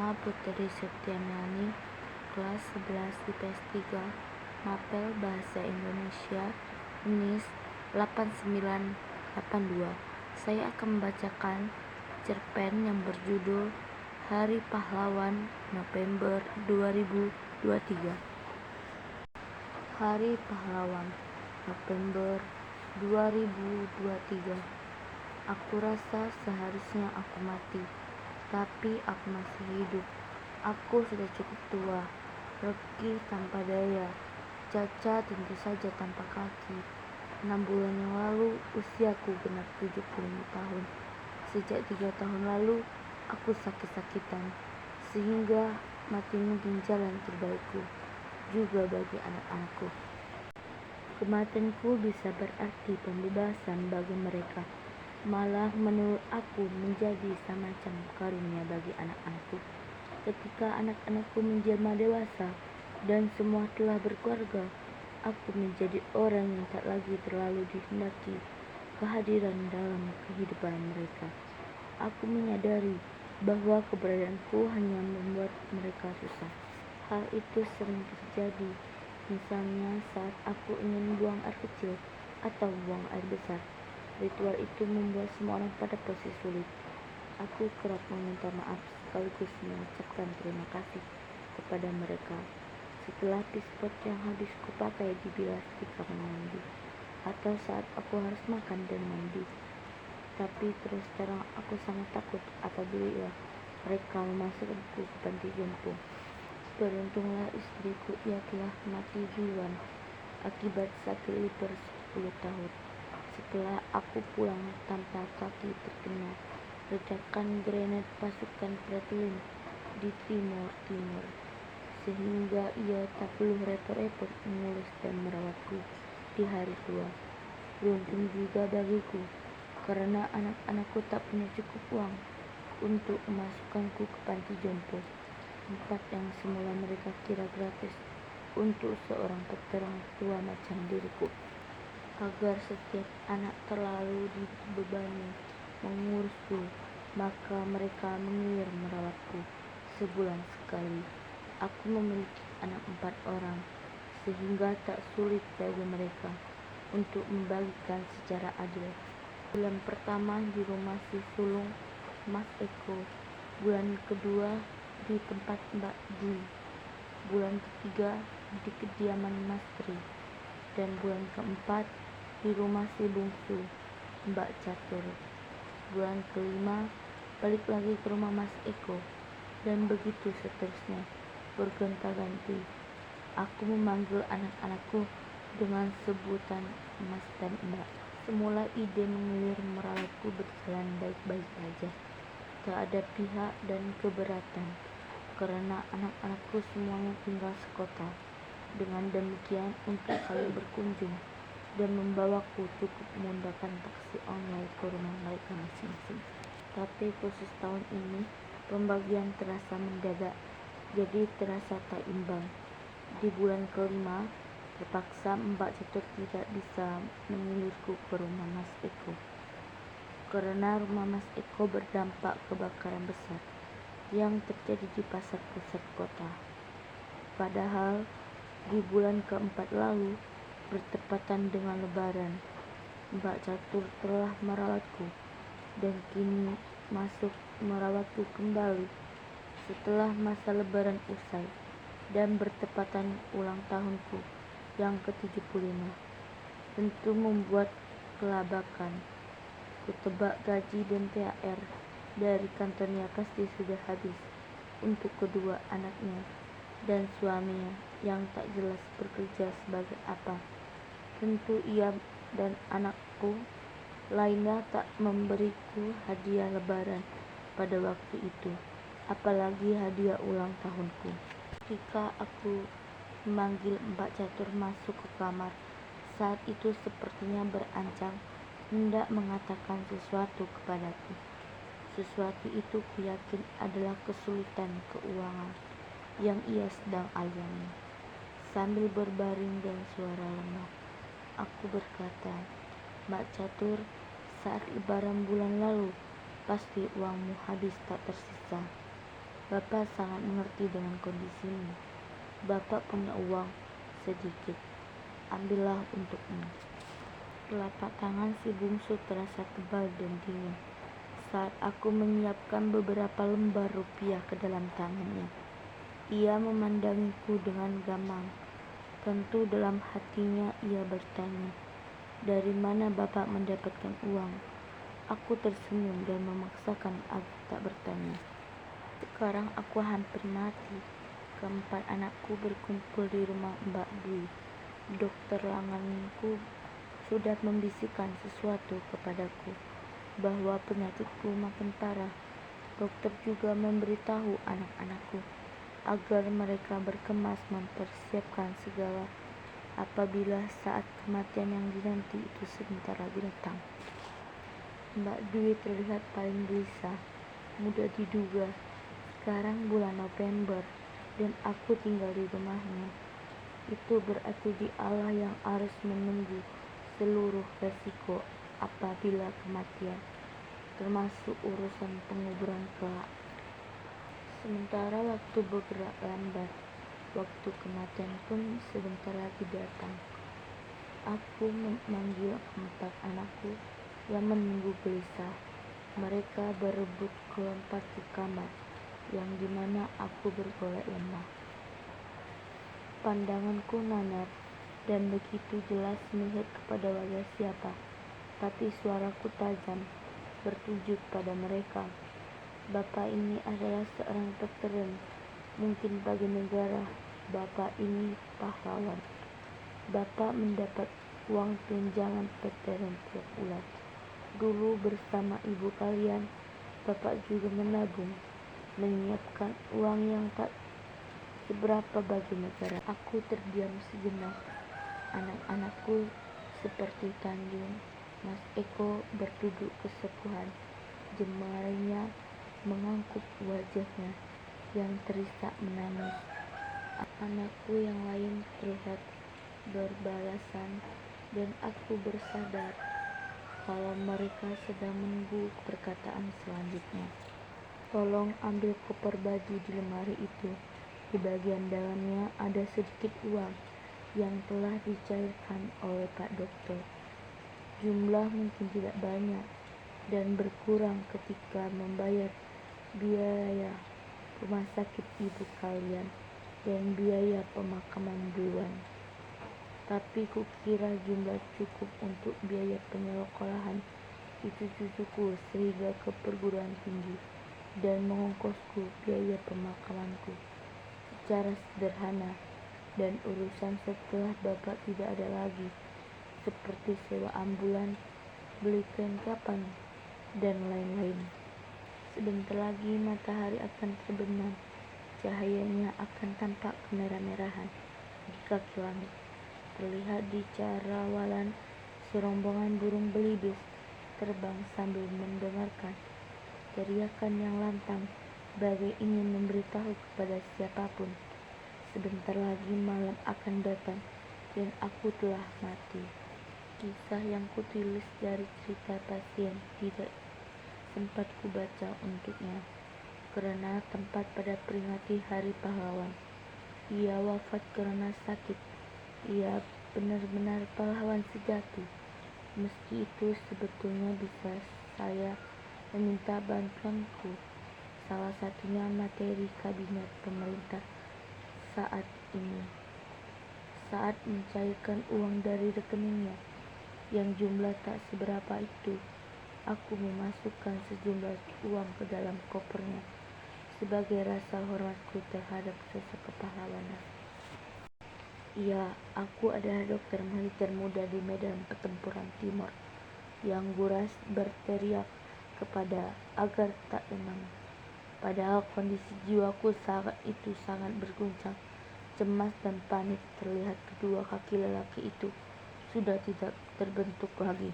Nama Putri Septiani, kelas 11 IPS 3, Mapel Bahasa Indonesia, UNIS 8982. Saya akan membacakan cerpen yang berjudul Hari Pahlawan November 2023. Hari Pahlawan November 2023. Aku rasa seharusnya aku mati, tapi aku masih hidup. Aku sudah cukup tua, letih tanpa daya, cacat tentu saja tanpa kaki. 6 bulan yang lalu usiaku genap 75 tahun. Sejak 3 tahun lalu aku sakit-sakitan, sehingga mati mungkin jalan terbaikku juga bagi anak-anakku. Kematianku bisa berarti pembebasan bagi mereka. Malah menurut aku menjadi semacam karunia bagi anak-anakku. Ketika anak-anakku menjelma dewasa dan semua telah berkeluarga, aku menjadi orang yang tak lagi terlalu dihendaki kehadiran dalam kehidupan mereka. Aku menyadari bahwa keberadaanku hanya membuat mereka susah. Hal itu sering terjadi, misalnya saat aku ingin buang air kecil atau buang air besar. Ritual itu membuat semua orang pada posisi sulit. Aku kerap meminta maaf sekaligus mengucapkan terima kasih kepada mereka setelah pispot yang habis kupakai dibilas di kamar mandi, atau saat aku harus makan dan mandi. Tapi terus terang aku sangat takut apabila mereka memasukkanku ke panti jompo. Beruntunglah istriku, ia telah mati duluan akibat sakit liver 10 tahun. Setelah aku pulang tanpa kaki terkena ledakan granat pasukan Pratilin di Timur Timur, sehingga ia tak perlu repot-repot mengurus dan merawatku di hari tua. Beruntung juga bagiku, karena anak-anakku tak punya cukup uang untuk memasukkanku ke panti jompo, tempat yang semula mereka kira gratis untuk seorang peterang tua macam diriku. Agar setiap anak terlalu dibebani mengurusku, maka mereka mengilir merawatku sebulan sekali. Aku memiliki anak 4 orang, sehingga tak sulit bagi mereka untuk membagikan secara adil. Bulan pertama di rumah si sulung Mas Eko, bulan kedua di tempat Mbak Dwi, bulan ketiga di kediaman Mas Tri, dan bulan keempat di rumah si bungsu Mbak Catur. Bulan kelima balik lagi ke rumah Mas Eko, dan begitu seterusnya, bergonta-ganti. Aku memanggil anak-anakku dengan sebutan Mas dan Mbak. Semula ide mengilir merawatku berjalan baik-baik saja. Tak ada pihak dan keberatan, karena anak-anakku semuanya tinggal sekota. Dengan demikian, untuk saling berkunjung dan membawaku cukup menggunakan taksi online ke rumah mereka masing-masing. Tapi khusus tahun ini, pembagian terasa mendadak, jadi terasa tak imbang. Di bulan kelima, terpaksa Mbak Catur tidak bisa mengilirku ke rumah Mas Eko, karena rumah Mas Eko berdampak kebakaran besar yang terjadi di pasar pusat kota. Padahal di bulan keempat lalu, bertepatan dengan Lebaran, Mbak Catur telah merawatku dan kini masuk merawatku kembali setelah masa Lebaran usai dan bertepatan ulang tahunku yang ke-75. Tentu membuat kelabakan. Kutebak gaji dan THR dari kantornya pasti sudah habis untuk kedua anaknya dan suaminya yang tak jelas bekerja sebagai apa. Tentu ia dan anakku lainnya tak memberiku hadiah lebaran pada waktu itu, apalagi hadiah ulang tahunku. Ketika aku memanggil Mbak Catur masuk ke kamar, saat itu sepertinya berancang hendak mengatakan sesuatu kepadaku. Sesuatu itu kuyakin adalah kesulitan keuangan yang ia sedang alami. Sambil berbaring dan suara lemah, aku berkata, "Mbak Catur, saat Lebaran bulan lalu, pasti uangmu habis tak tersisa." Bapak sangat mengerti dengan kondisimu. Bapak punya uang sedikit. Ambillah untukmu. Telapak tangan si bungsu terasa tebal dan dingin saat aku menyiapkan beberapa lembar rupiah ke dalam tangannya. Ia memandangiku dengan gamang. Tentu dalam hatinya ia bertanya, "Dari mana Bapak mendapatkan uang?" Aku tersenyum dan memaksakan agar tak bertanya. Sekarang aku hampir mati. Keempat anakku berkumpul di rumah Mbak Dwi. Dokter lenganku sudah membisikkan sesuatu kepadaku bahwa penyakitku makin parah. Dokter juga memberitahu anak-anakku agar mereka berkemas mempersiapkan segala apabila saat kematian yang dinanti itu sebentar lagi datang. Mbak Dwi terlihat paling gelisah. Mudah diduga, sekarang bulan November dan aku tinggal di rumahnya. Itu berarti di Allah yang harus menunggu seluruh resiko apabila kematian, termasuk urusan penguburan kelak. Sementara waktu bergerak lambat, waktu kematian pun sebentar lagi datang. Aku memanggil keempat anakku yang menunggu gelisah. Mereka berebut kelompat ke kamar, yang dimana aku bergolek lemah. Pandanganku nanar dan begitu jelas melihat kepada wajah siapa, tapi suaraku tajam bertujuk pada mereka. Bapak ini adalah seorang veteran, mungkin bagi negara. Bapak ini pahlawan. Bapak mendapat uang tunjangan veteran tiap bulan. Dulu bersama ibu kalian, Bapak juga menabung, menyiapkan uang yang tak seberapa bagi negara. Aku terdiam sejenak. Anak-anakku seperti Tanjung. Mas Eko berduduk kesepuhan. Jemarinya mengangkut wajahnya yang terisak menangis. Anakku yang lain terlihat berbalasan dan aku bersadar kalau mereka sedang menunggu perkataan selanjutnya. Tolong ambil koper baju di lemari itu. Di bagian dalamnya ada sedikit uang yang telah dicairkan oleh Pak Dokter. Jumlah mungkin tidak banyak dan berkurang ketika membayar biaya rumah sakit ibu kalian dan biaya pemakaman duluan. Tapi kukira jumlah cukup untuk biaya penyekolahan itu cucuku sehingga ke perguruan tinggi dan mengongkosku biaya pemakamanku secara sederhana dan urusan setelah Bapak tidak ada lagi, seperti sewa ambulan, beli kain kapan, dan lain-lain. Sebentar lagi matahari akan terbenam, cahayanya akan tampak kemerah-merahan di kaki langit. Terlihat di carawalan serombongan burung belibis terbang sambil mendengarkan teriakan yang lantang bagai ingin memberitahu kepada siapapun, sebentar lagi malam akan datang dan aku telah mati. Kisah yang kutulis dari cerita pasien tidak sempat kubaca untuknya karena tempat pada peringati Hari Pahlawan. Ia wafat karena sakit. Ia benar-benar pahlawan sejati. Meski itu sebetulnya bisa saya meminta bantuanku, salah satunya materi kabinet pemerintah saat ini. Saat mencairkan uang dari rekeningnya, yang jumlah tak seberapa itu, aku memasukkan sejumlah uang ke dalam kopernya sebagai rasa hormatku terhadap sosok kepahlawanan. Iya, aku adalah dokter militer muda di medan pertempuran timur yang guras berteriak kepada agar tak demam. Padahal kondisi jiwaku saat itu sangat berguncang, cemas dan panik. Terlihat kedua kaki lelaki itu sudah tidak terbentuk lagi.